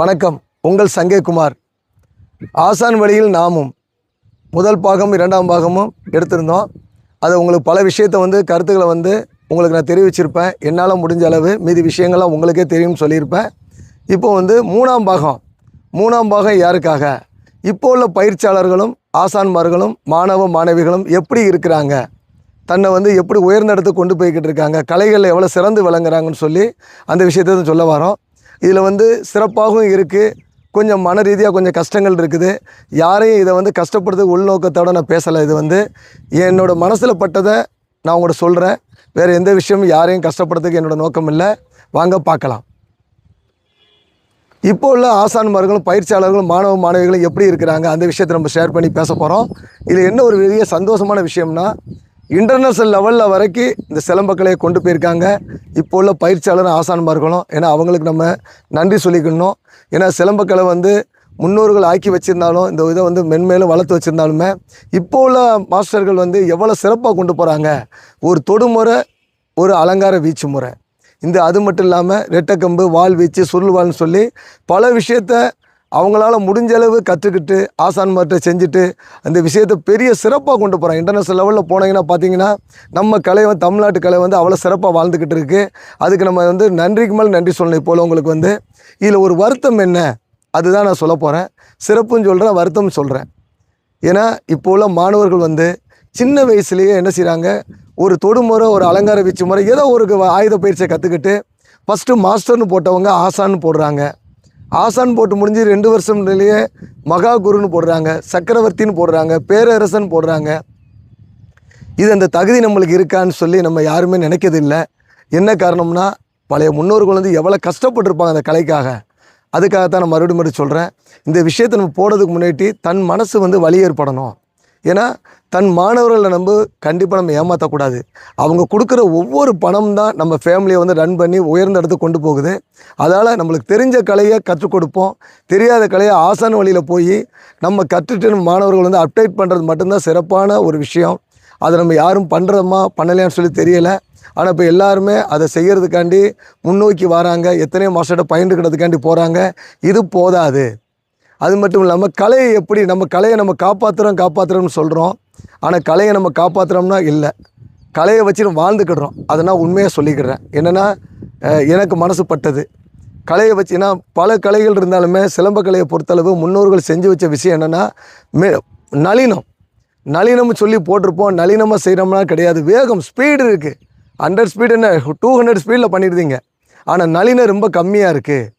வணக்கம். உங்கள் சங்கேகுமார். ஆசான் வழியில் நாமும் முதல் பாகம் இரண்டாம் பாகமும் எடுத்திருந்தோம். அதை உங்களுக்கு பல விஷயத்தை கருத்துக்களை உங்களுக்கு நான் தெரிவிச்சிருப்பேன். என்னால் முடிஞ்ச அளவு மீதி விஷயங்கள்லாம் உங்களுக்கே தெரியும்னு சொல்லியிருப்பேன். இப்போ மூணாம் பாகம் யாருக்காக? இப்போ உள்ள பயிற்சியாளர்களும் ஆசான்மார்களும் மாணவ மாணவிகளும் எப்படி இருக்கிறாங்க, தன்னை எப்படி உயர்ந்த இடத்துக்கு கொண்டு போய்கிட்டு இருக்காங்க, கலைகளில் எவ்வளோ சிறந்து விளங்குறாங்கன்னு சொல்லி அந்த விஷயத்தை தான் சொல்ல வரோம். இதில் சிறப்பாகவும் இருக்குது, கொஞ்சம் மன ரீதியாக கொஞ்சம் கஷ்டங்கள் இருக்குது. யாரையும் இதை கஷ்டப்படுறது உள்நோக்கத்தோடு நான் பேசலை. இது என்னோடய மனசில் பட்டதை நான் உங்கள்கிட்ட சொல்கிறேன். வேறு எந்த விஷயமும் யாரையும் கஷ்டப்படுறதுக்கு என்னோடய நோக்கம் இல்லை. வாங்க பார்க்கலாம். இப்போ உள்ள ஆசான்மார்களும் பயிற்சியாளர்களும் மாணவ மாணவிகளும் எப்படி இருக்கிறாங்க அந்த விஷயத்தை நம்ம ஷேர் பண்ணி பேச போகிறோம். இதில் என்ன ஒரு பெரிய சந்தோஷமான விஷயம்னா, இன்டர்நேஷ்னல் லெவலில் வரைக்கும் இந்த சிலம்பக்கலையை கொண்டு போயிருக்காங்க இப்போ உள்ள பயிற்சியாளரும் ஆசான்மார்களும். ஏன்னா அவங்களுக்கு நம்ம நன்றி சொல்லிக்கணும். ஏன்னா சிலம்பக்கலை முன்னோர்கள் ஆக்கி வச்சுருந்தாலும் இந்த இதை மென்மேலும் வளர்த்து வச்சுருந்தாலுமே இப்போ உள்ள மாஸ்டர்கள் எவ்வளோ சிறப்பாக கொண்டு போகிறாங்க. ஒரு தொடுமுறை, ஒரு அலங்கார வீச்சு முறை, அது மட்டும் இல்லாமல் ரெட்டக்கம்பு, வால் வீச்சு, சுருள் வால்னு சொல்லி பல விஷயத்த அவங்களால முடிஞ்ச அளவு கற்றுக்கிட்டு ஆசான்மார்கிட்ட செஞ்சுட்டு அந்த விஷயத்தை பெரிய சிறப்பாக கொண்டு போகிறாங்க. இன்டர்நேஷ்னல் லெவலில் போனீங்கன்னா பார்த்தீங்கன்னா நம்ம கலை தமிழ்நாட்டு கலை அவ்வளோ சிறப்பாக வாழ்ந்துக்கிட்டு இருக்குது. அதுக்கு நம்ம நன்றிக்கு மேலே நன்றி சொல்லணும். இப்போ உங்களுக்கு இதில் ஒரு வருத்தம் என்ன, அதுதான் நான் சொல்ல போகிறேன். சிறப்புன்னு சொல்கிறேன், வருத்தம்னு சொல்கிறேன். ஏன்னா இப்போ உள்ள மாணவர்கள் சின்ன வயசுலேயே என்ன செய்கிறாங்க, ஒரு தொடுமுறை, ஒரு அலங்கார வீச்சு முறை, ஏதோ ஒரு ஆயுத பயிற்சியை கற்றுக்கிட்டு ஃபஸ்ட்டு மாஸ்டர்னு போட்டவங்க ஆசான்னு போடுறாங்க. ஆசான் போட்டு முடிஞ்சு 2 வருஷம்லேயே மகா குருன்னு போடுறாங்க, சக்கரவர்த்தின்னு போடுறாங்க, பேரரசன் போடுறாங்க. இது அந்த தகுதி நம்மளுக்கு இருக்கான்னு சொல்லி நம்ம யாருமே நினைக்கிறது இல்லை. என்ன காரணம்னா, பழைய முன்னோர்கள் எவ்வளோ கஷ்டப்பட்டுருப்பாங்க அந்த கலைக்காக. அதுக்காகத்தான் நான் மறுபடியும் சொல்கிறேன். இந்த விஷயத்தை நம்ம போடுறதுக்கு முன்னாடி தன் மனசு வலி ஏற்படணும். ஏன்னா தன் மாணவர்களை கண்டிப்பாக நம்ம ஏமாற்றக்கூடாது. அவங்க கொடுக்குற ஒவ்வொரு பணம் தான் நம்ம ஃபேமிலியை ரன் பண்ணி உயர்ந்த இடத்துக்கு கொண்டு போகுது. அதனால் நம்மளுக்கு தெரிஞ்ச கலையை கற்றுக் கொடுப்போம், தெரியாத கலையை ஆசான் வழியில் போய் நம்ம கற்றுட்டு நம்ம மாணவர்கள் அப்டேட் பண்ணுறது மட்டும்தான் சிறப்பான ஒரு விஷயம். அதை நம்ம யாரும் பண்ணுறோமா பண்ணலையான்னு சொல்லி தெரியலை. ஆனால் இப்போ எல்லாருமே அதை செய்கிறதுக்காண்டி முன்னோக்கி வராங்க. எத்தனையோ மாஸ்டர்கிட்ட பயின்றுக்கிறதுக்காண்டி போகிறாங்க. இது போதாது. அது மட்டும் இல்லாமல் கலையை எப்படி நம்ம கலையை நம்ம காப்பாற்றுறோம்னு சொல்கிறோம். ஆனால் கலையை நம்ம காப்பாற்றுறோம்னா இல்லை, கலையை வச்சு நம்ம வாழ்ந்துக்கிடுறோம். அதை நான் உண்மையாக சொல்லிக்கிறேன். என்னென்னா எனக்கு மனசு பட்டது கலையை வச்சு. ஏன்னா பல கலைகள் இருந்தாலுமே சிலம்பக்கலையை பொறுத்தளவு முன்னோர்கள் செஞ்சு வச்ச விஷயம் என்னென்னா நளினம்னு சொல்லி போட்டிருப்போம். நளினமாக செய்கிறோம்னா கிடையாது. வேகம், ஸ்பீடு இருக்குது. 100 ஸ்பீடு என்ன 200 ஸ்பீடில் பண்ணிடுறீங்க. ஆனால் நளினம் ரொம்ப கம்மியாக இருக்குது.